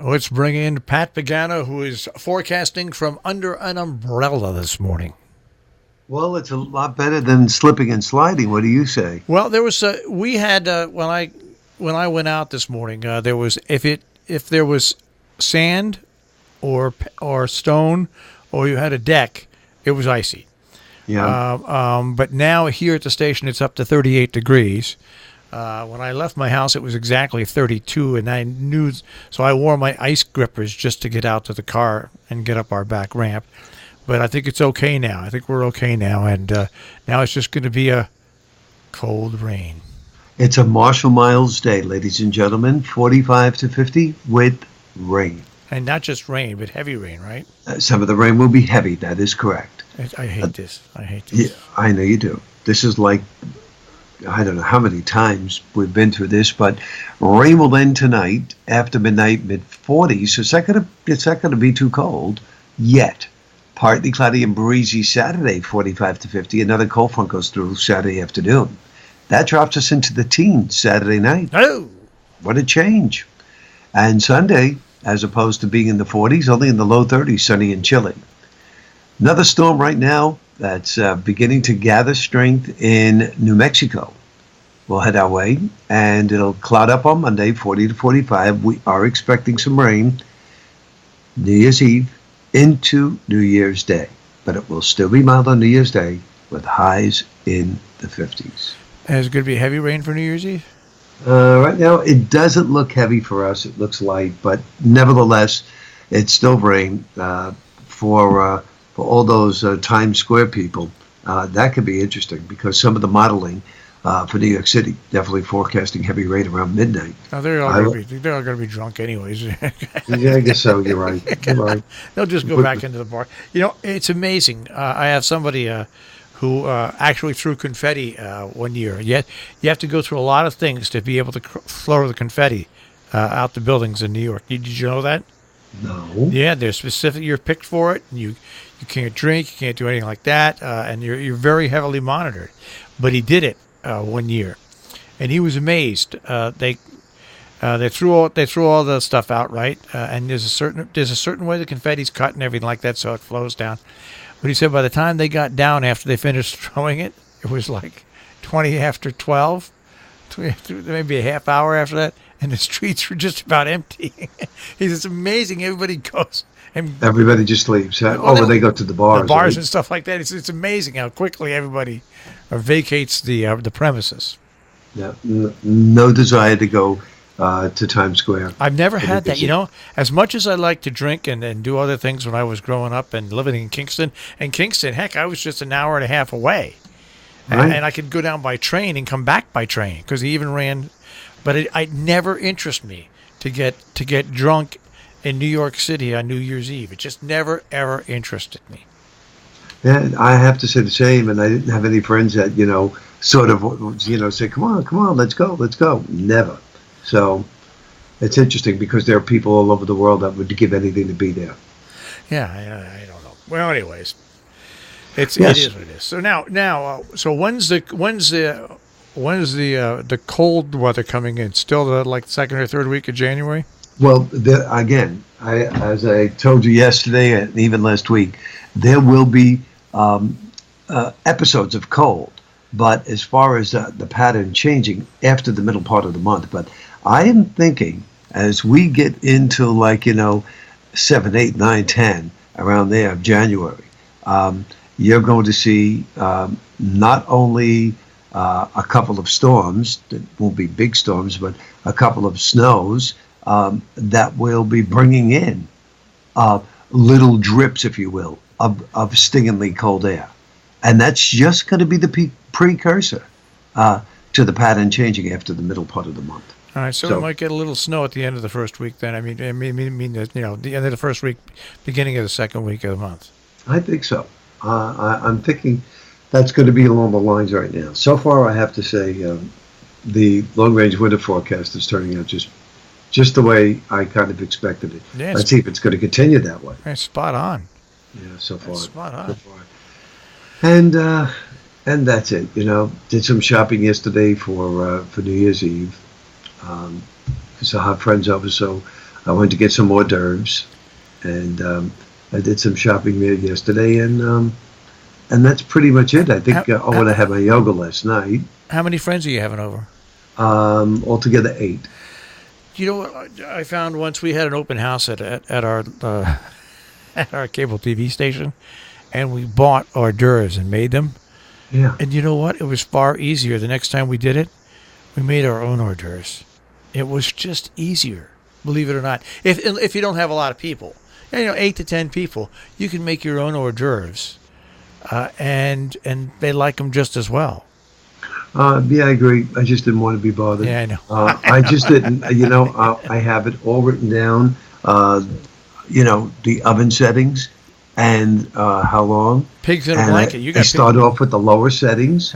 Let's bring in Pat Pagano, who is forecasting from under an umbrella this morning. Well, it's a lot better than slipping and sliding. What do you say? Well, there was we had when I went out this morning. There was if there was sand or stone or you had a deck, it was icy. Yeah. But now here at the station, it's up to 38 degrees. When I left my house, it was exactly 32, and I knew, so I wore my ice grippers just to get out to the car and get up our back ramp. But I think it's okay now. I think we're okay now, and now it's just going to be a cold rain. It's a Marshall Miles day, ladies and gentlemen. 45 to 50 with rain. And not just rain, but heavy rain, right? Some of the rain will be heavy. That is correct. I hate this. I hate Yeah, this. I know you do. This is like, I don't know how many times we've been through this, but rain will end tonight after midnight, mid 40s. So it's not gonna be too cold yet. Partly cloudy and breezy Saturday, 45 to 50. Another cold front goes through Saturday afternoon. That drops us into the teens Saturday night. Oh, What a change. And Sunday, as opposed to being in the 40s, only in the low 30s, sunny and chilly. Another storm right now that's beginning to gather strength in New Mexico. We'll head our way, and it'll cloud up on Monday, 40 to 45. We are expecting some rain New Year's Eve into New Year's Day, but it will still be mild on New Year's Day with highs in the 50s. and it's going to be heavy rain for New Year's Eve? Right now, it doesn't look heavy for us. It looks light, but nevertheless, it's still rain for all those Times Square people. That could be interesting because some of the modeling for New York City definitely forecasting heavy rain around midnight. No, they're all going to be drunk anyways. Yeah, I guess so. You're right. You're right. They'll just go back into the bar. You know, it's amazing. I have somebody who actually threw confetti one year. Yet you have to go through a lot of things to be able to throw the confetti out the buildings in New York. Did you know that? No. Yeah, there's specific. You're picked for it, and you can't drink, you can't do anything like that, and you're very heavily monitored. But he did it one year, and he was amazed. They threw all the stuff out, right, and there's a certain way the confetti's cut and everything like that, so it flows down. But he said by the time they got down after they finished throwing it, it was like 20 after 12, maybe a half hour after that, and the streets were just about empty. He says, it's amazing. Everybody goes. And Everybody just leaves. Huh? well, When they go to the bars. bars Right? and stuff like that. It's amazing how quickly everybody vacates the premises. Yeah. No desire to go to Times Square. I've never to had that. visit. As much as I like to drink and do other things when I was growing up and living in Kingston. And Kingston, heck, I was just an hour and a half away. Right. And I could go down by train and come back by train because he even ran. But it never interested me to get drunk in New York City on New Year's Eve. It just never, ever interested me. Yeah, I have to say the same. And I didn't have any friends that, sort of, say, come on, let's go. Never. So it's interesting because there are people all over the world that would give anything to be there. Yeah, I don't know. Well, anyways, it Yes. is what it is. So so when's the cold weather coming in? Still the like second or third week of January? Well, again, as I told you yesterday and even last week, there will be episodes of cold. But as far as the pattern changing after the middle part of the month, but I am thinking as we get into 7, 8, 9, 10 around there of January, you're going to see not only a couple of storms that won't be big storms, but a couple of snows that will be bringing in little drips, if you will, of stingingly cold air. And that's just going to be the precursor to the pattern changing after the middle part of the month. All right, so we might get a little snow at the end of the first week. Then I mean that the end of the first week, beginning of the second week of the month. I think so. I'm thinking that's going to be along the lines right now. So far, I have to say the long-range winter forecast is turning out just the way I kind of expected it. Yeah, Let's see if it's going to continue that way. It's spot on. Yeah, so far. Spot on. So far. And that's it. Did some shopping yesterday for New Year's Eve. Because I have friends over, so I went to get some hors d'oeuvres, and I did some shopping there yesterday, and that's pretty much it. I think I want to have my yoga last night. How many friends are you having over? Altogether 8. You know what I found once? We had an open house at our at our cable TV station, and we bought hors d'oeuvres and made them. Yeah. And you know what? It was far easier. The next time we did it, we made our own hors d'oeuvres. It was just easier, believe it or not. If you don't have a lot of people, 8 to 10 people, you can make your own hors d'oeuvres, and they like them just as well. Yeah, I agree. I just didn't want to be bothered. Yeah, I know. I just didn't. I have it all written down. The oven settings and how long. Pigs in a blanket. I start off with the lower settings,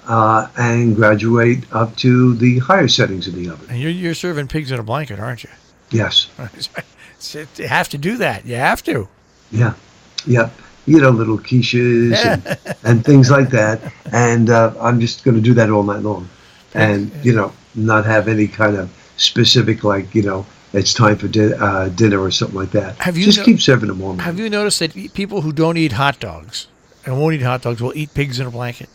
and graduate up to the higher settings of the oven. And you're serving pigs in a blanket, aren't you? Yes. You have to do that. You have to. Yeah. Yep. Little quiches and things like that. And I'm just going to do that all night long. And, not have any kind of specific, it's time for dinner or something like that. Keep serving them all night. Have you noticed that people who don't eat hot dogs and won't eat hot dogs will eat pigs in a blanket?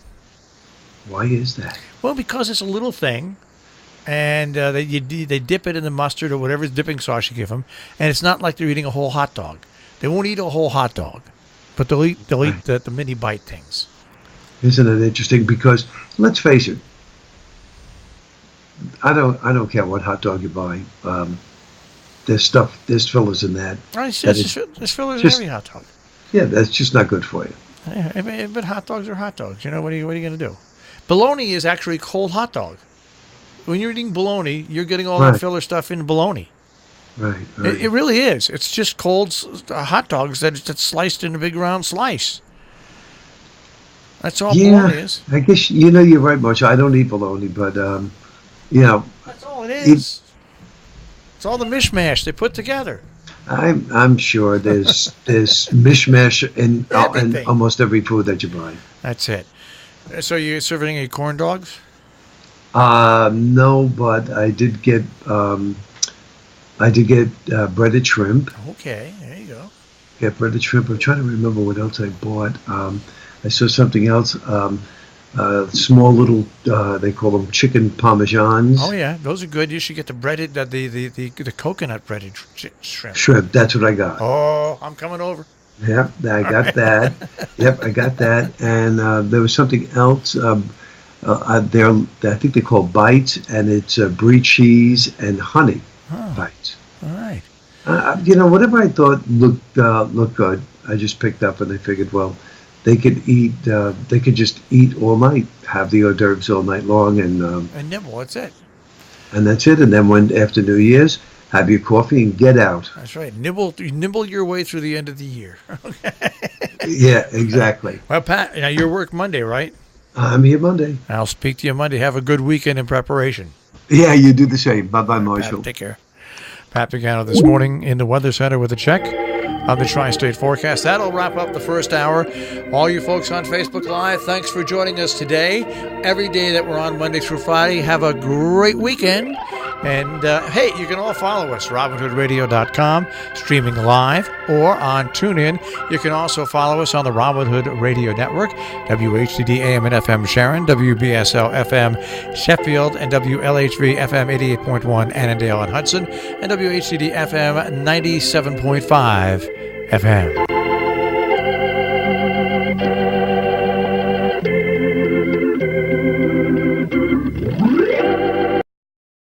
Why is that? Well, because it's a little thing. And they dip it in the mustard or whatever dipping sauce you give them. And it's not like they're eating a whole hot dog. They won't eat a whole hot dog. But they'll eat the mini bite things. Isn't it interesting? Because let's face it, I don't care what hot dog you buy. There's fillers in that. There's fillers in every hot dog. Yeah, that's just not good for you. But hot dogs are hot dogs. What are you going to do? Bologna is actually cold hot dog. When you're eating bologna, you're getting all that filler stuff in bologna. Right. It really is. It's just cold hot dogs that's sliced in a big round slice. That's all bologna is. I guess you're right, Marcia. I don't eat bologna, but that's all it is. It's all the mishmash they put together. I'm sure there's mishmash in almost every food that you buy. That's it. So you're serving any corn dogs? No, but I did get breaded shrimp. Okay, there you go. Get breaded shrimp. I'm trying to remember what else I bought. I saw something else. Small little, they call them chicken parmesans. Oh yeah, those are good. You should get the breaded, the coconut breaded shrimp. Shrimp. That's what I got. Oh, I'm coming over. Yep, I got that. Yep, I got that. And there was something else. I think they're called bites, and it's brie cheese and honey bites. All right. Whatever I thought looked good, I just picked up, and I figured, well, they could eat. They could just eat all night, have the hors d'oeuvres all night long, and nibble. That's it. And that's it. And then after New Year's, have your coffee and get out. That's right. Nibble your way through the end of the year. Yeah, exactly. Well, Pat, you're work Monday, right? I'm here Monday. I'll speak to you Monday. Have a good weekend in preparation. Yeah, you do the same. Bye-bye, Marshall. Pat, take care. Pat Pagano this morning in the Weather Center with a check on the Tri-State forecast. That'll wrap up the first hour. All you folks on Facebook Live, thanks for joining us today. Every day that we're on Monday through Friday, have a great weekend. And, hey, you can all follow us, RobinHoodRadio.com, streaming live, or on TuneIn. You can also follow us on the Robin Hood Radio Network, WHCD AM and FM Sharon, WBSL FM Sheffield, and WLHV FM 88.1 Annandale and Hudson, and WHCD FM 97.5 FM.